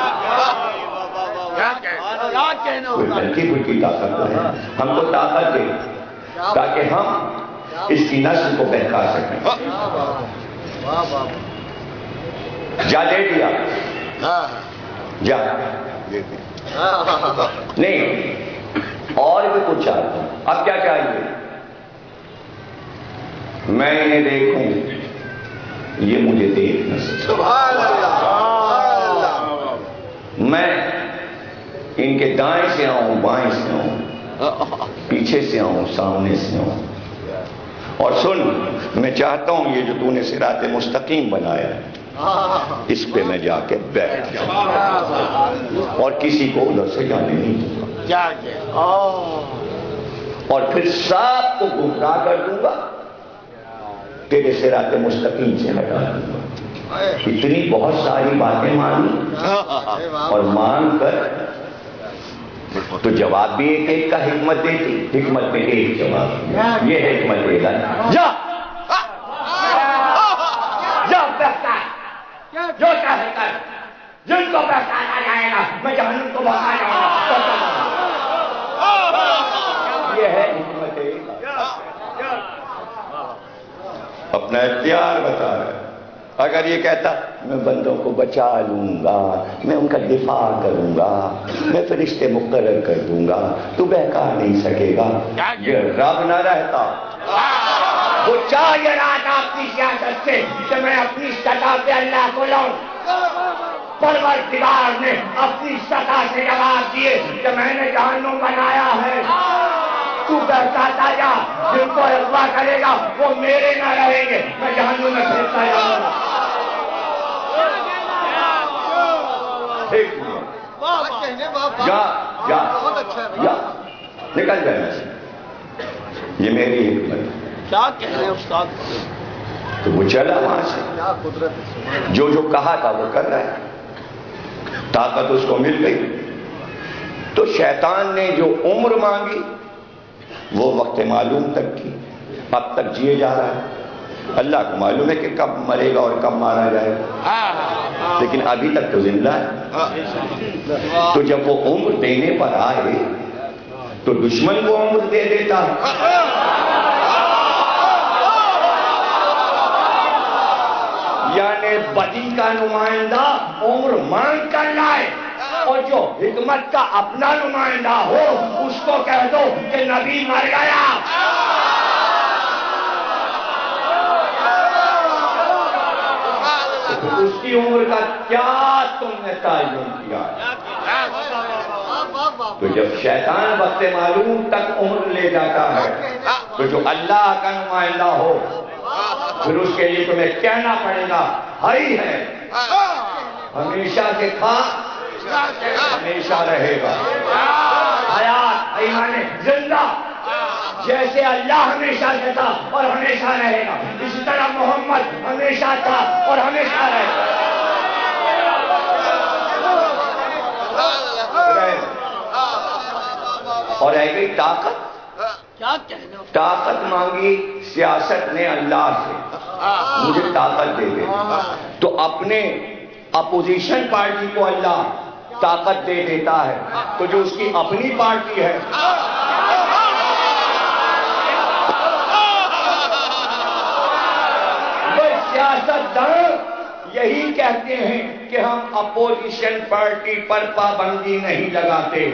کوئی ہلکی پھلکی طاقت تو ہے، ہم کو طاقت دے تاکہ ہم اس کی نسل کو بہکا سکیں۔ جا دے دیا، جا نہیں اور بھی کچھ چاہتا ہوں، اب کیا چاہیے؟ میں انہیں دیکھوں، یہ مجھے دیکھ نہ سکے، میں ان کے دائیں سے آؤں، بائیں سے آؤں، پیچھے سے آؤں، سامنے سے آؤں، اور سن میں چاہتا ہوں یہ جو تو نے صراط مستقیم بنایا ہے اس پہ میں جا کے بیٹھ جاؤں اور کسی کو ادھر سے جانے نہیں دوں گا، اور پھر سب کو گمراہ کر دوں گا، تیرے صراط مستقیم سے ہٹا دوں گا۔ اتنی بہت ساری باتیں مانی اور مان کر تو جواب بھی ایک ایک کا حکمت دیتی، حکمت میں ایک جواب، یہ حکمت دے گا، جا جو چاہے کر، جن کو پہچانا جائے گا میں جہنم کو بھگا جاؤں گا، یہ ہے حکمت اپنا اختیار بتا رہا ہے۔ اگر یہ کہتا میں بندوں کو بچا لوں گا، میں ان کا دفاع کروں گا، میں فرشتے مقرر کر دوں گا، تو بہکا نہیں سکے گا۔ یہ رب نہ رہتا، وہ چاہ یہ رہا تھا اپنی سیاست سے کہ میں اپنی سطح پہ اللہ کو لاؤں۔ پروردگار نے اپنی سطح سے جواب دیے کہ میں نے جہنم بنایا ہے، تو بہکاتا جا، جن کو اغوا کرے گا وہ میرے نہ رہیں گے، میں جہنم میں پھینکتا جاؤں گا۔ جا نکل جائے سے، یہ میری حکمت ہے۔ کیا کہہ رہے ہیں استاد؟ تو وہ چلا وہاں سے، جو جو کہا تھا وہ کر رہا ہے، طاقت اس کو مل گئی۔ تو شیطان نے جو عمر مانگی وہ وقت معلوم تک کی، اب تک جیے جا رہا ہے۔ اللہ کو معلوم ہے کہ کب مرے گا اور کب مارا جائے گا، لیکن ابھی تک تو زندہ ہے۔ تو جب وہ عمر دینے پر آئے تو دشمن کو عمر دے دیتا ہے۔ یعنی بدی کا نمائندہ عمر مانگ کر لائے، اور جو حکمت کا اپنا نمائندہ ہو اس کو کہہ دو کہ نبی مر گیا۔ اس کی عمر کا کیا تم نے تعین کیا؟ تو جب شیطان وقت معلوم تک عمر لے جاتا ہے تو جو اللہ کا نمائندہ ہو پھر اس کے لیے تمہیں کہنا پڑے گا ہری ہے، ہمیشہ سے تھا ہمیشہ رہے گا، حیات ایمان زندہ، جیسے اللہ ہمیشہ سے تھا اور ہمیشہ رہے گا اسی طرح محمد ہمیشہ تھا اور ہمیشہ رہے گا۔ اور رہ گئی طاقت، کیا کہنا؟ طاقت مانگی سیاست نے اللہ سے، مجھے طاقت دے دے، تو اپنے اپوزیشن پارٹی کو اللہ طاقت دے دیتا ہے، تو جو اس کی اپنی پارٹی ہے وہ سیاست دان یہی کہتے ہیں کہ ہم اپوزیشن پارٹی پر پابندی نہیں لگاتے۔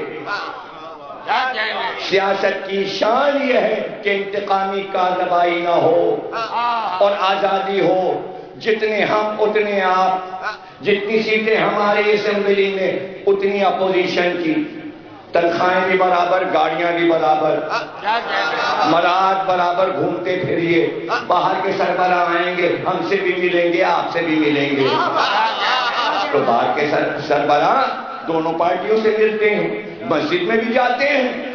سیاست کی شان یہ ہے کہ انتقامی کارروائی نہ ہو اور آزادی ہو، جتنے ہم اتنے آپ، جتنی سیٹیں ہماری اسمبلی میں اتنی اپوزیشن کی، تنخواہیں بھی برابر، گاڑیاں بھی برابر، مراد برابر، گھومتے پھریے، باہر کے سربراہ آئیں گے ہم سے بھی ملیں گے آپ سے بھی ملیں گے، تو باہر کے سربراہ دونوں پارٹیوں سے ملتے ہیں، مسجد میں بھی جاتے ہیں،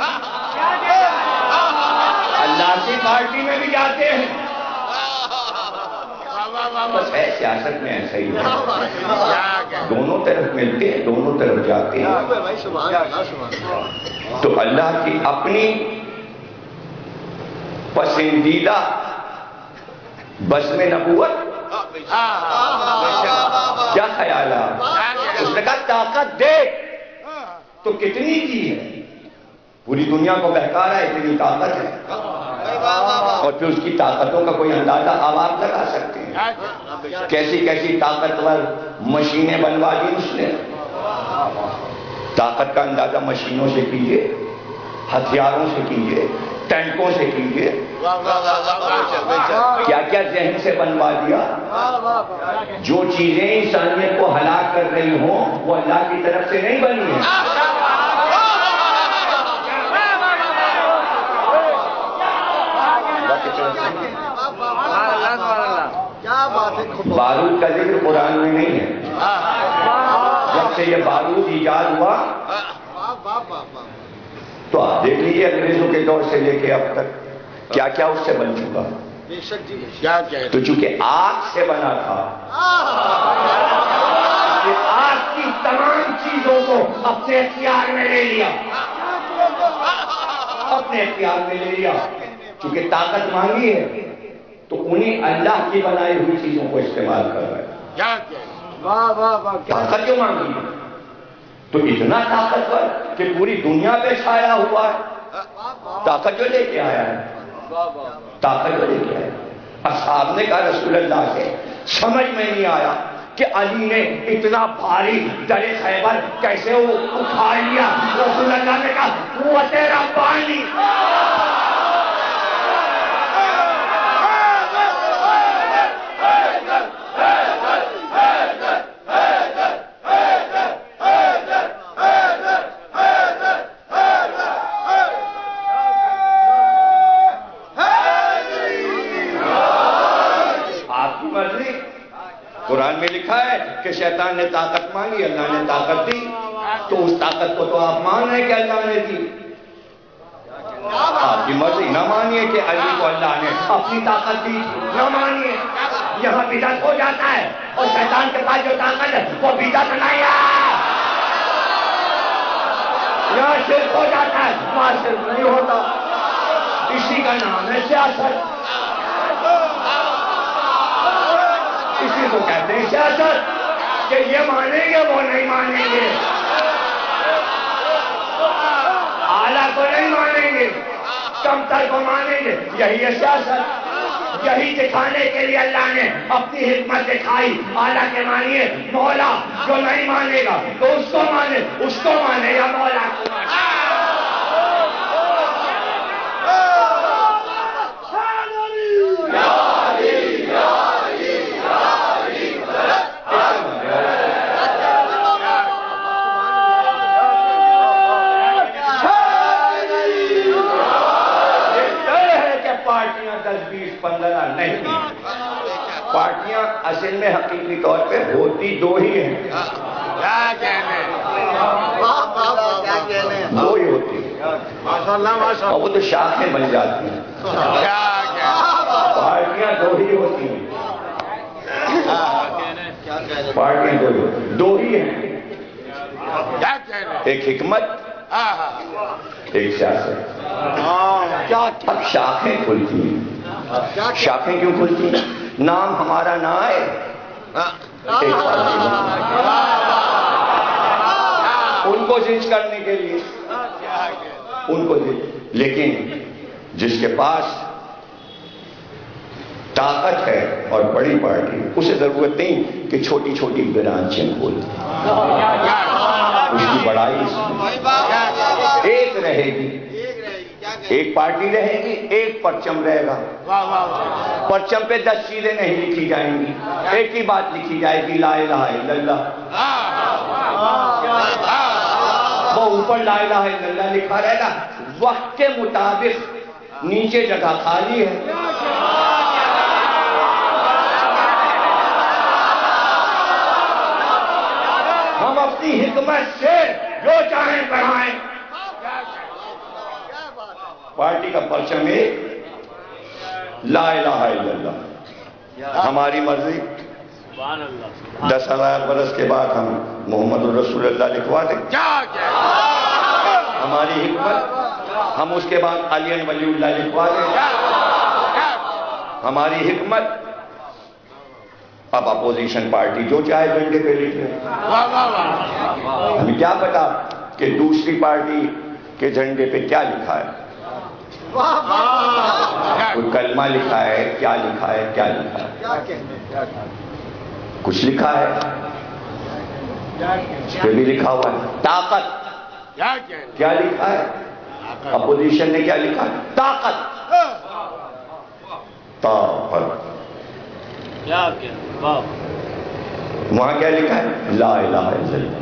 اللہ کی پارٹی میں بھی جاتے ہیں، بس ہے سیاست میں ایسا ہی ہے، دونوں طرف ملتے ہیں دونوں طرف جاتے ہیں۔ تو اللہ کی اپنی پسندیدہ بزم نبوت، کیا خیال ہے؟ اس نے کہا طاقت دے، تو کتنی کی ہے؟ پوری دنیا کو بہکا رہا ہے، اتنی طاقت ہے، اور پھر اس کی طاقتوں کا کوئی اندازہ اب آپ لگا سکتے ہیں، کیسی کیسی طاقتور مشینیں بنوا دی اس نے۔ طاقت کا اندازہ مشینوں سے کیجئے، ہتھیاروں سے کیجئے، ٹینکوں سے کیجئے، کیا کیا ذہن سے بنوا دیا۔ جو چیزیں انسانیت کو ہلاک کر رہی ہوں وہ اللہ کی طرف سے نہیں بنی ہیں۔ بارود کا ذکر قرآن میں نہیں ہے، جب سے یہ بارود ایجاد ہوا تو آپ دیکھ لیجیے انگریزوں کے دور سے لے کے اب تک کیا کیا اس سے بن چکا۔ تو چونکہ آگ سے بنا تھا، آگ کی تمام چیزوں کو اپنے اختیار میں لے لیا، اپنے اختیار میں لے لیا، چونکہ طاقت مانگی ہے تو انہیں اللہ کی بنائی ہوئی چیزوں کو استعمال کر رہا ہے۔ طاقت کیوں مانگی ہے؟ تو اتنا طاقتور کہ پوری دنیا پہ چھایا ہوا ہے، طاقت جو لے کے آیا ہے، طاقت جو لے کے آیا۔ اصحاب نے کہا رسول اللہ سے سمجھ میں نہیں آیا کہ علی نے اتنا بھاری در خیبر کیسے وہ اٹھا لیا؟ رسول اللہ نے کہا قوت ربانی. قرآن میں لکھا ہے کہ شیطان نے طاقت مانگی، اللہ نے طاقت دی، تو اس طاقت کو تو آپ مان رہے کہ اللہ نے دی. آپ کی مرضی. نہ مانیے کہ علی کو اللہ نے اپنی طاقت دی، نہ مانیے. یہاں بدعت ہو جاتا ہے اور شیطان کے پاس جو طاقت ہے وہ بدعت نہیں ہے. یہاں شرک ہو جاتا ہے، وہاں شرک نہیں ہوتا. اسی کا نام ہے سیاست. اسی کو کہتے ہیں سیاست، کہ یہ مانیں گے وہ نہیں مانیں گے، اعلیٰ کو نہیں مانیں گے، کمتر کو مانیں گے. یہی ہے سیاست. یہی دکھانے کے لیے اللہ نے اپنی حکمت دکھائی. اعلیٰ کے مانیے مولا، جو نہیں مانے گا تو اس کو مانے، اس کو مانے یا مولا کو مانے. نہیں، پارٹیاں اصل میں حقیقی طور پہ ہوتی دو ہی ہیں. کیا کہنے، دو ہی ہوتی ہیں اور وہ تو شاخیں بن جاتی ہیں. پارٹیاں دو ہی ہوتی ہیں. پارٹیاں دو ہی ہیں. ایک حکمت، ایک سیاست. اب شاخیں کھلتی ہیں. شاخیں کیوں کھلتی ہیں؟ نام ہمارا نہ آئے ان کو زنچ کرنے کے لیے، ان کو زنچ. لیکن جس کے پاس طاقت ہے اور بڑی پارٹی، اسے ضرورت نہیں کہ چھوٹی چھوٹی برانچیں کھولے. اس کی بڑائی ایک رہے گی، ایک پارٹی رہے گی، ایک پرچم رہے گا. پرچم پہ 10 چیزیں نہیں لکھی جائیں گی، ایک ہی بات لکھی جائے گی، لا الہ الا اللہ. وہ اوپر لا الہ الا اللہ لکھا رہے گا. وقت کے مطابق نیچے جگہ خالی ہے. ہم اپنی حکمت سے جو چاہیں بڑھائیں. پارٹی کا پرچم ایک، لا الہ الا اللہ. ہماری مرضی 10,000 برس کے بعد ہم محمد الرسول اللہ لکھوا دیں. ہماری حکمت، ہم اس کے بعد علی ولی اللہ لکھوا دیں. ہماری حکمت، اب اپوزیشن پارٹی جو چاہے جھنڈے پہ لکھ لیں. ہمیں کیا پتا کہ دوسری پارٹی کے جھنڈے پہ کیا لکھا ہے. کوئی کلمہ لکھا ہے، کیا لکھا ہے، کیا لکھا ہے. کچھ لکھا ہے، اس پہ بھی لکھا ہوا ہے طاقت. کیا لکھا ہے؟ اپوزیشن نے کیا لکھا ہے؟ طاقت. طاقت. وہاں کیا لکھا ہے؟ لا الہ الا اللہ.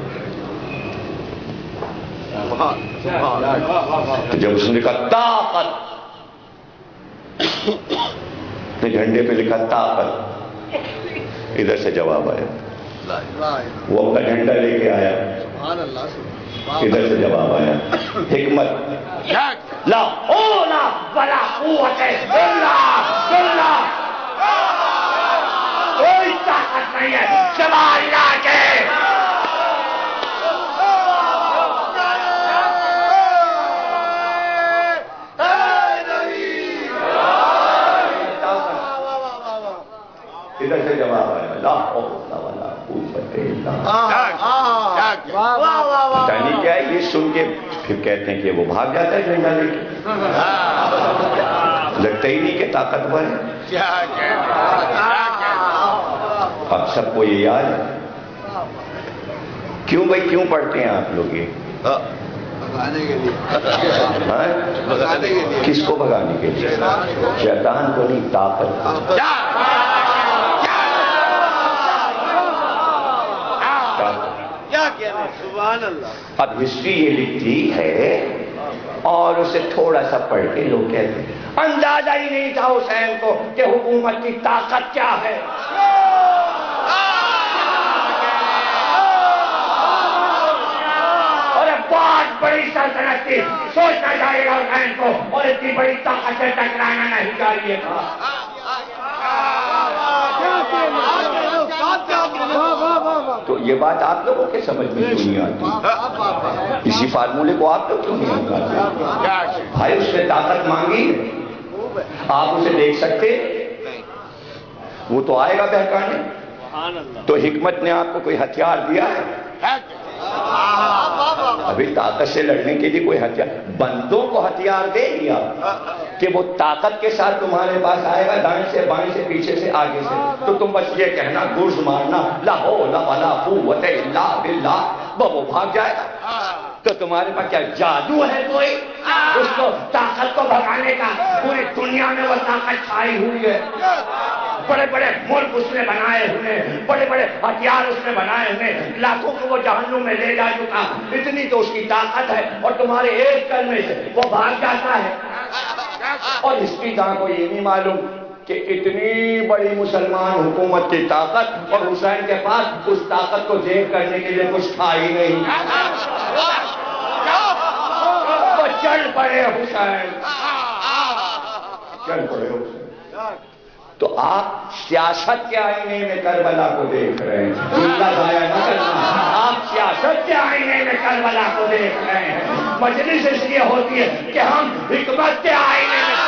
جب اس نے لکھا طاقت، تو جھنڈے پہ لکھا طاقت، ادھر سے جواب آیا. وہ اپنا جھنڈا لے کے آیا، ادھر سے جواب آیا. حکمت، لا حول ولا قوت الا باللہ. کوئی طاقت نہیں ہے سوائے اللہ کے. ادھر سے جواب آیا، لا حول ولا قوت الا باللہ. یعنی کیا ہے؟ یہ سن کے پھر کہتے ہیں کہ وہ بھاگ جاتا ہے جھنڈا لے کے. لگتا ہی نہیں کہ طاقتور ہے. اب سب کو یہ یاد ہے؟ کیوں بھائی کیوں پڑھتے ہیں آپ لوگ یہ؟ بھگانے کے لیے، بھگانے کے لیے کس کو بھگانے کے لیے؟ شیطان کو نہیں، طاقت۔ کیا کہنا، سبحان اللہ۔ اب ہسٹری یہ لکھتی ہے اور اسے تھوڑا سا پڑھ کے لوگ کہتے ہیں اندازہ ہی نہیں تھا حسین کو کہ حکومت کی طاقت کیا ہے۔ اور بہت بڑی سلطنت تھی، سوچنا چاہیے گا حسین کو، اور اتنی بڑی طاقت سے ٹکرانا نہیں چاہیے تھا۔ تو یہ بات آپ لوگوں کے سمجھ میں کیوں نہیں آتی؟ اسی فارمولے کو آپ لوگ کیوں نہیں سمجھاتے؟ بھائی اس نے طاقت مانگی، آپ اسے دیکھ سکتے؟ وہ تو آئے گا بہکانے۔ تو حکمت نے آپ کو کوئی ہتھیار دیا ہے؟ ابھی طاقت سے لڑنے کے لیے کوئی ہتھیار، بندوں کو ہتھیار دے دیا کہ وہ طاقت کے ساتھ تمہارے پاس آئے گا، دائیں سے بائیں سے پیچھے سے آگے سے، تو تم بس یہ کہنا گرز مارنا لا حول ولا قوت الا باللہ، وہ بھاگ جائے گا۔ تو تمہارے پاس کیا جادو ہے کوئی اس کو طاقت کو بھگانے کا؟ پوری دنیا میں وہ طاقت چھائی ہوئی ہے، بڑے بڑے ملک اس نے بنائے ہوئے، بڑے بڑے ہتھیار اس نے بنائے ہوئے، لاکھوں کو وہ جہنم میں لے جا چکا، اتنی تو اس کی طاقت ہے، اور تمہارے ایک کلمے سے وہ بھاگ جاتا ہے۔ اور ہسٹری داں کو یہ نہیں معلوم کہ اتنی بڑی مسلمان حکومت کی طاقت اور حسین کے پاس اس طاقت کو ذیب کرنے کے لیے کچھ تھا ہی نہیں۔ وہ چل پڑے حسین، چل پڑے حسین۔ تو آپ سیاست کے آئینے میں کربلا کو دیکھ رہے ہیں، جملہ ضائع نہ کرنا، آپ سیاست کے آئینے میں کربلا کو دیکھ رہے ہیں۔ مجلس اس لیے ہوتی ہے کہ ہم حکمت کے آئینے میں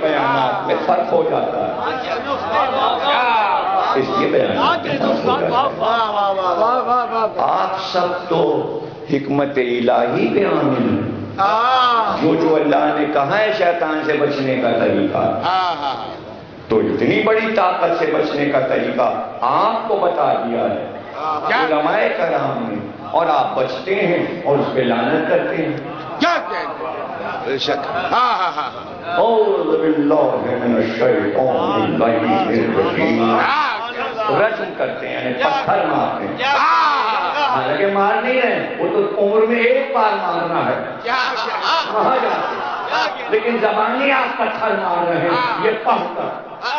بیانات میں فرق ہو جاتا ہے، اس لیے بیانات میں فرق ہو جاتا ہے۔ آپ سب تو حکمت الہی پہ عامل ہیں، جو اللہ نے کہا ہے شیطان سے بچنے کا طریقہ، تو اتنی بڑی طاقت سے بچنے کا طریقہ آپ کو بتا دیا ہے علماء کرام نے، اور آپ بچتے ہیں اور اس پہ لعنت کرتے ہیں۔ کیا کہتے ہیں؟ بے شک اعوذ باللہ من الشیطان الرجیم، رجم کرتے ہیں، پتھر مارتے ہیں، حالانکہ مار نہیں رہے، وہ تو عمر میں ایک بار مارنا ہے وہاں جاتے، لیکن زبانی آپ پتھر مار رہے ہیں یہ پڑھ کر۔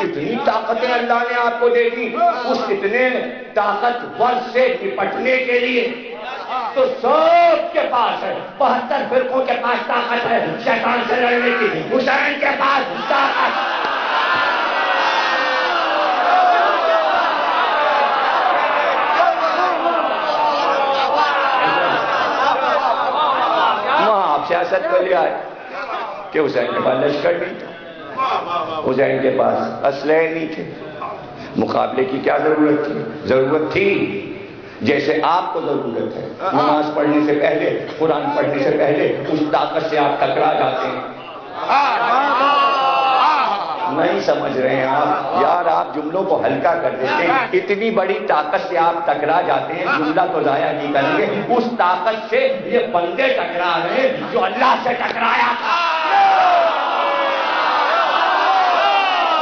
اتنی طاقتیں اللہ نے آپ کو دے دی، اس اتنے طاقتور سے نپٹنے کے لیے تو سب کے پاس ہے، 72 فرقوں کے پاس طاقت ہے شیطان سے لڑنے کی، حسین کے پاس طاقت۔ وہاں آپ سیاست کو لے آئے کہ حسین کے پاس لشکر نہیں تھا، حسین کے پاس اسلحے نہیں تھے، مقابلے کی کیا ضرورت تھی؟ ضرورت تھی جیسے آپ کو ضرورت ہے نماز پڑھنے سے پہلے، قرآن پڑھنے سے پہلے اس طاقت سے آپ ٹکرا جاتے ہیں۔ نہیں سمجھ رہے ہیں آپ یار، آپ جملوں کو ہلکا کر دیتے ہیں، اتنی بڑی طاقت سے آپ ٹکرا جاتے ہیں، جملہ تو ضائع نہیں کریں گے، اس طاقت سے یہ بندے ٹکرا رہے ہیں جو اللہ سے ٹکرایا تھا۔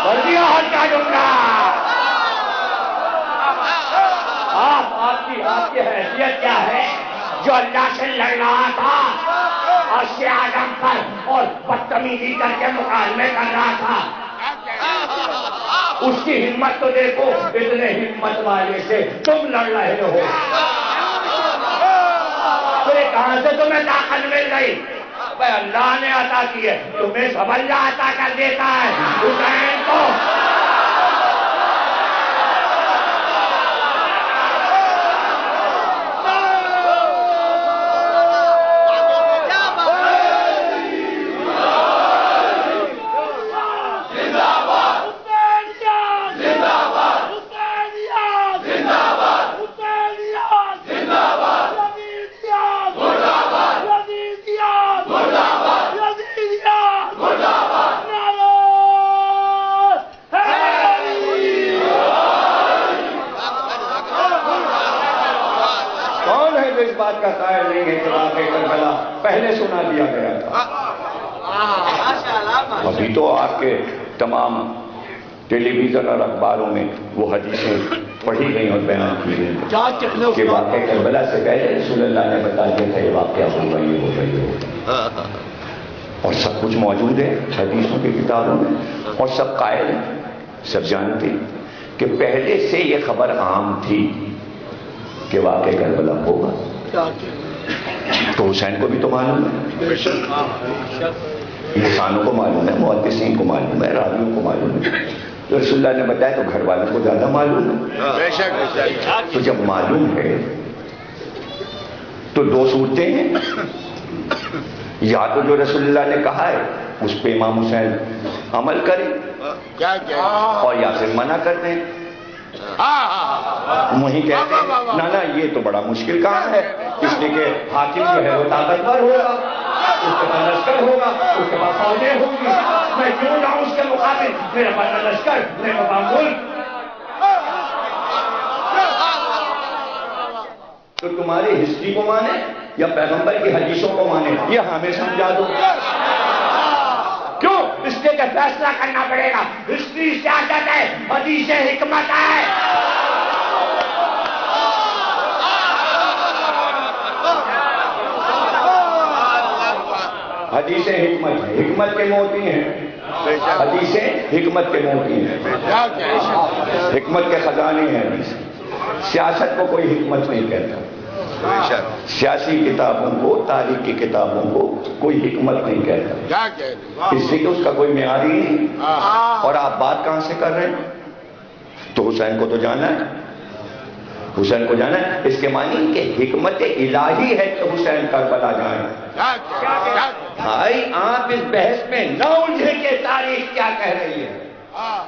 کر دیا ہلکا جملہ، آپ کی حیثیت کیا ہے جو اللہ سے لڑ رہا تھا اور شیعہ اعظم پر اور بدتمیزی کر کے مکالمے کر رہا تھا؟ اس کی ہمت تو دیکھو، اتنے ہمت والے سے تم لڑ رہے ہو، تو یہ کہاں سے تمہیں طاقت مل گئی؟ پہ اللہ نے عطا کی ہے، تمہیں سب اللہ عطا کر دیتا ہے۔ حسین کو کا قائل نہیں ہے کہ واقعہ کربلا پہلے سنا دیا گیا تھا۔ ابھی تو آپ کے تمام ٹیلی ویژن اور اخباروں میں وہ حدیثیں پڑھی گئی اور بیان کی گئی کہ واقعہ کربلا سے پہلے رسول اللہ نے بتا دیا تھا یہ واقعہ ہو گئی ہو گئی ہو، اور سب کچھ موجود ہے حدیثوں کی کتابوں میں، اور سب قائل ہیں، سب جانتے ہیں کہ پہلے سے یہ خبر عام تھی کہ واقعہ کربلا ہوگا۔ تو حسین کو بھی تو معلوم ہے، انسانوں کو معلوم ہے، محدثین کو معلوم ہے، راویوں کو معلوم ہے، رسول اللہ نے بتایا تو گھر والوں کو زیادہ معلوم ہے۔ تو جب معلوم ہے تو دو صورتیں ہیں، یا تو جو رسول اللہ نے کہا ہے اس پہ امام حسین عمل کریں اور یا پھر منع کر دیں۔ وہیں کہتے ہیں نا یہ تو بڑا مشکل کام ہے، اس لیے کہ حاکم جو ہے وہ طاقتور ہوگا، اس کے پاس لشکر ہوگا، اس کے پاس فوجیں ہوں گی، میں کیوں جاؤں اس کے مقابل، میرے پاس نہ لشکر میرے پاس ملک۔ تو تمہاری ہسٹری کو مانے یا پیغمبر کی حدیثوں کو مانے، یہ ہمیں سمجھا دو۔ کیوں؟ اس لیے کہ فیصلہ کرنا پڑے گا، ہسٹری سیاست ہے، حدیث حکمت ہے۔ حدیثیں حکمت ہے، حکمت کے موتی ہیں، حدیثیں حکمت کے موتی ہیں، حکمت کے خزانے ہیں۔ سیاست کو کوئی حکمت نہیں کہتا، سیاسی کتابوں کو، تاریخ کی کتابوں کو کوئی حکمت نہیں کہتا، اس لیے کہ اس کا کوئی معیار ہی نہیں۔ اور آپ بات کہاں سے کر رہے ہیں؟ تو حسین کو تو جانا ہے، حسین کو جانا ہے، اس کے معنی کہ حکمت الہی ہے کہ حسین کربلا جائیں۔ بھائی آپ اس بحث میں نہ الجھیں کہ تاریخ کیا کہہ رہی ہے،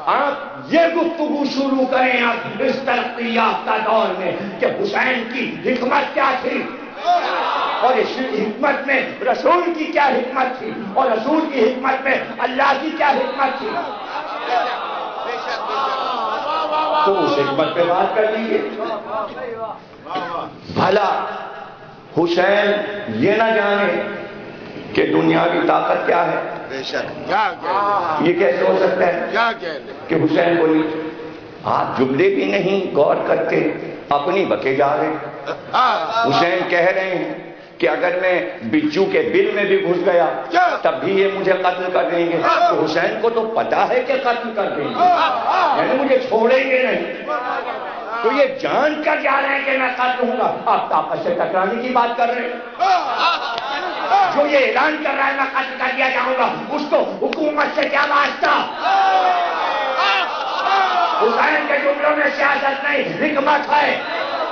آپ یہ گفتگو شروع کریں آپ اس ترقی یافتہ دور میں کہ حسین کی حکمت کیا تھی اور اس حکمت میں رسول کی کیا حکمت تھی اور رسول کی حکمت میں اللہ کی کیا حکمت تھی، تو اس حکمت پہ بات کر لیجیے۔ بھلا حسین یہ نہ جانے کہ دنیاوی طاقت کیا ہے؟ یہ کیسے ہو سکتا ہے کہ حسین کو نہیں؟ آپ جملے بھی نہیں غور کرتے، اپنی بکے جا رہے ہیں۔ حسین کہہ رہے ہیں کہ اگر میں بچو کے بل میں بھی گھس گیا تب بھی یہ مجھے قتل کر دیں گے، تو حسین کو تو پتا ہے کہ قتل کر دیں گے، یعنی مجھے چھوڑیں گے نہیں، تو یہ جان کر جا رہے ہیں کہ میں قتل ہوں گا۔ آپ طاقت سے ٹکرانے کی بات کر رہے ہیں، جو یہ اعلان کر رہا ہے میں قتل کر دیا جاؤں گا، اس کو حکومت سے کیا واسطہ؟ حسین کے جملوں میں سیاست نہیں حکمت ہے۔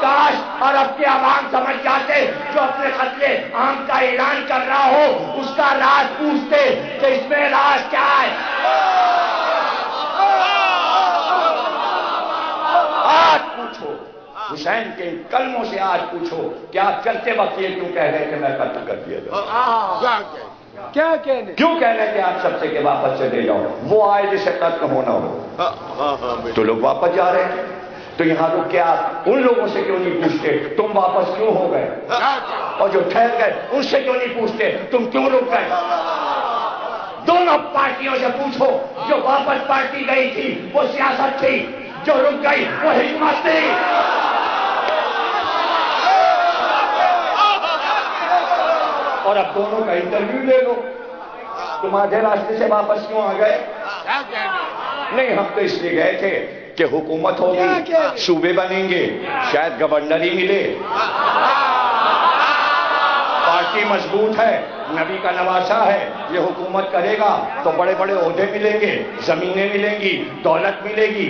کاش عرب کے عوام سمجھ جاتے، جو اپنے قتل عام کا اعلان کر رہا ہو اس کا راز پوچھتے کہ اس میں راز کیا ہے۔ آج پوچھو حسین کے ان کلموں سے، آج پوچھو کہ آپ چلتے وقت یہ کیوں کہہ رہے کہ میں قتل کر دیا جاؤں؟ کیا کہنے؟ کیوں کہہ رہے کہ آپ سب سے کہ واپس چلے جاؤ؟ وہ آئے جسے قتل ہونا ہو تو لوگ واپس جا رہے ہیں، تو یہاں رک کے آپ ان لوگوں سے کیوں نہیں پوچھتے تم واپس کیوں ہو گئے، اور جو ٹھہر گئے ان سے کیوں نہیں پوچھتے تم کیوں رک گئے؟ دونوں پارٹیوں سے پوچھو، جو واپس پارٹی گئی تھی وہ سیاست تھی، جو رک گئی وہ حکمت تھی۔ اور اب دونوں کا انٹرویو لے لو، تم آدھے راستے سے واپس کیوں آ گئے؟ نہیں ہم تو اس لیے گئے تھے کہ حکومت ہوگی، صوبے بنیں گے، شاید گورنر ہی ملے، پارٹی مضبوط ہے، نبی کا نواسا ہے، یہ حکومت کرے گا تو بڑے بڑے عہدے ملیں گے، زمینیں ملیں گی، دولت ملے گی،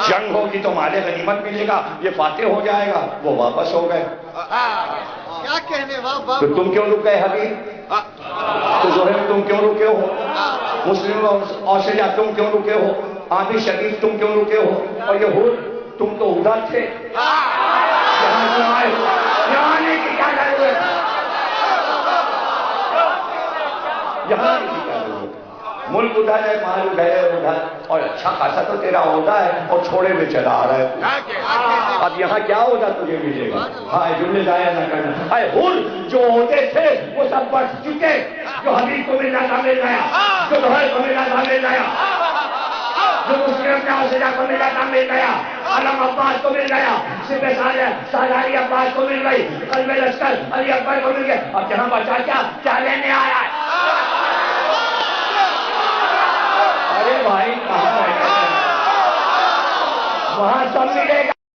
جنگ ہوگی تو مال غنیمت ملے گا، یہ فاتح ہو جائے گا۔ وہ واپس ہو گئے۔ کیا کہنے تو تم کیوں رک گئے حبیب؟ تو زہر تم کیوں رکے ہو؟ مسلم اوسیہ تم کیوں رکے ہو؟ آبی شریف تم کیوں رکے ہو؟ اور یہ ہو تم تو ادھر تھے، یہاں کیوں آئے ہو؟ یہاں آنے کی کیا ضرورت؟ یہاں آنے کی کیا ضرورت؟ ملک ادھر ہے، مال گئے ادھر، اور اچھا خاصا تو تیرا عہدہ ہے اور چھوڑے میں چلا آ رہا ہے۔ اب یہاں کیا عہدہ تجھے ملے گا؟ ہائے جملے ضائع نہ کرنا۔ ہائے ہر جو عہدے تھے وہ سب بڑھ چکے، جو حبیب کو ملنا تھا مل گیا، جو زہر کو ملنا تھا مل گیا، جو مسلم کے اوسیہ کو ملا تھا مل گیا، علم عباس کو مل گیا، سپہ سالاری عباس کو مل گئی، قلب لشکر علی اکبر کو مل گیا۔ اب یہاں بچا کیا لینے آیا ہے؟ ارے بھائی کہاں بیٹھے ہیں؟ وہاں سب ملے گا۔